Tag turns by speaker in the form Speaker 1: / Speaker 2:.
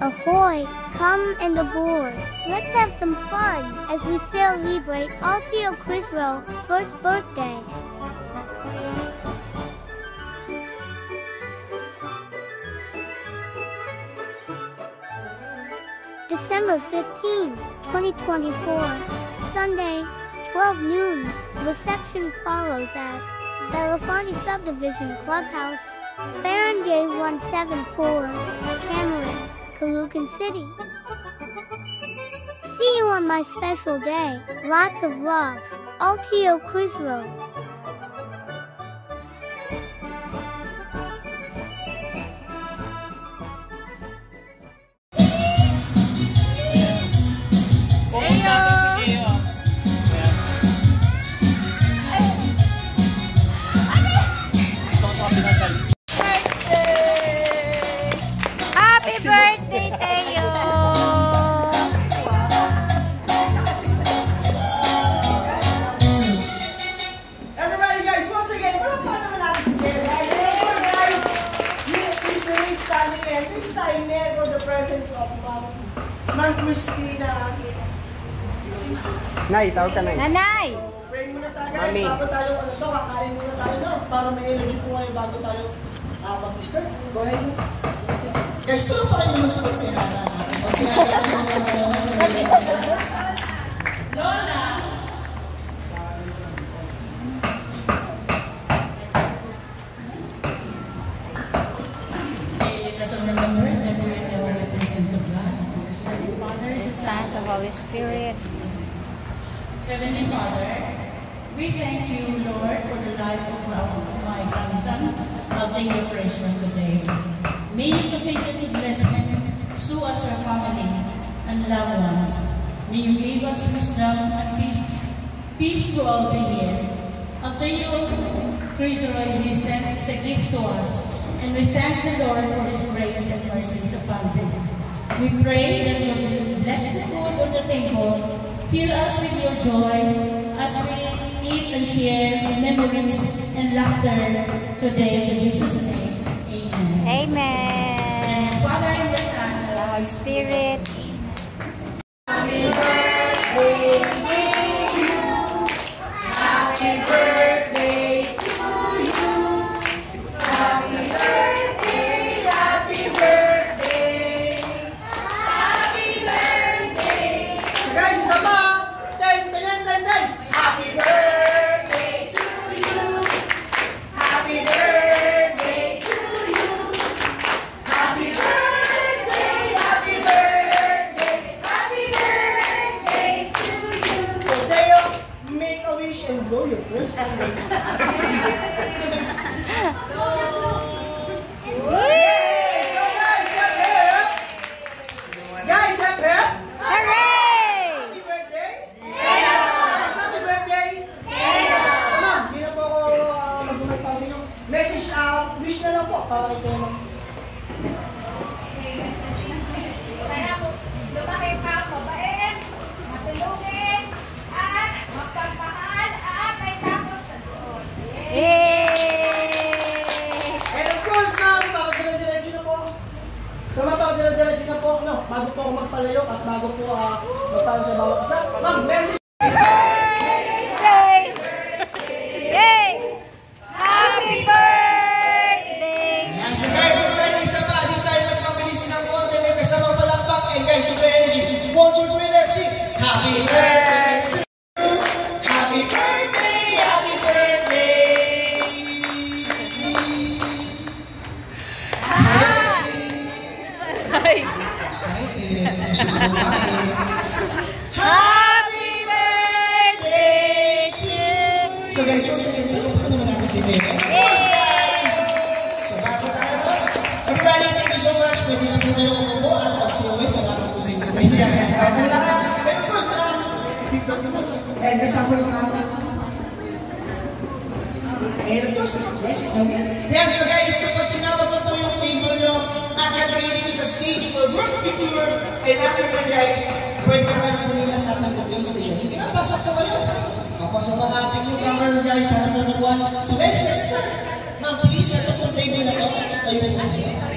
Speaker 1: Ahoy! Come and aboard. Let's have some fun as we celebrate Altio Crisro first birthday. December 15, 2024, Sunday, 12 noon. Reception follows at Belafonte Subdivision Clubhouse, Barangay 174, Cameron, Caloocan City. See you on my special day. Lots of love. Altio Crisro.
Speaker 2: Ma'am Christina.
Speaker 3: Nay, tawag ka, Nay.
Speaker 2: Nanay! So, pray muna tayo guys, bago tayo kakain muna tayo no? Para may energy po kayo bago tayo mag-start. Go ahead. Guys, tulong pa kayo naman sa pagsihara. Pagsihara sa mga Lola! Let us remember that we are in the presence of God. Father, the Son, the Holy Spirit. Heavenly Father, we thank you, Lord, for the life of my grandson, Altio Crisro today. May you continue to bless him, so as our family and loved ones. May you give us wisdom and peace throughout the year. Altio Crisro existence is a gift to us, and we thank the Lord for His grace and mercies upon this. We pray that you will bless the food on the table, fill us with your joy as we eat and share memories and laughter today. In Jesus' name, amen.
Speaker 4: Amen.
Speaker 2: And Father, and the Son, and the
Speaker 4: Holy Spirit.
Speaker 2: Happy birthday to you. Happy birthday to you. Happy birthday, happy birthday. Happy birthday. So guys, isa pa. Ten. Happy birthday to you. Happy birthday to you. Happy birthday, happy birthday. Happy birthday to you. So Teo, make a wish and blow your first candle. Guys, happy!
Speaker 4: Hooray!
Speaker 2: Happy birthday! Yes! Happy birthday! Yes! So ma'am, hindi na po ako mag-bumag pa sa inyo. Message, wish na lang po para kay Teo.
Speaker 5: Sana po, lumaki pa, mabait, matulungin, at magpagmahal, at may tapos sa Diyos.
Speaker 4: Yay!
Speaker 2: And of course, mapagdala-dala na po. So mapagdala-dala na po, no, bago po ako magpalayo at bago po magpalayo sa bawat isa. Ma'am, message!
Speaker 4: Yay! Yay! Happy birthday!
Speaker 2: Ayan, so guys, yung ready isa pa, this time mas mabilisin ang konti, may kasamang palakpak. And guys, yung energy, 1, 2, 3, let's sing! Happy birthday to you! Happy birthday! Happy birthday! Excited! Happy birthday to you! So guys, once again, tulungan naman natin si Jay. Of course, guys! So bago tayo, everybody, thank you so much. Pwede na po kayo umupo at magsiwit. Salamat po sa inyo. Sabi lang. And of course, isipin nyo. And kasama yung ating. And of course, yes, okay. Yan, so guys, kapag tinawag na po yung table nyo, at yan kayo dito sa stage for group picture, and after that, guys, pwede na kayo pumila sa ating cooking station. Sige nga, pasok sa kayo. Papasok na natin yung cameras, guys, sa ating one. So guys, let's start. Ma'am, please, sa itong table na po, tayo po kayo.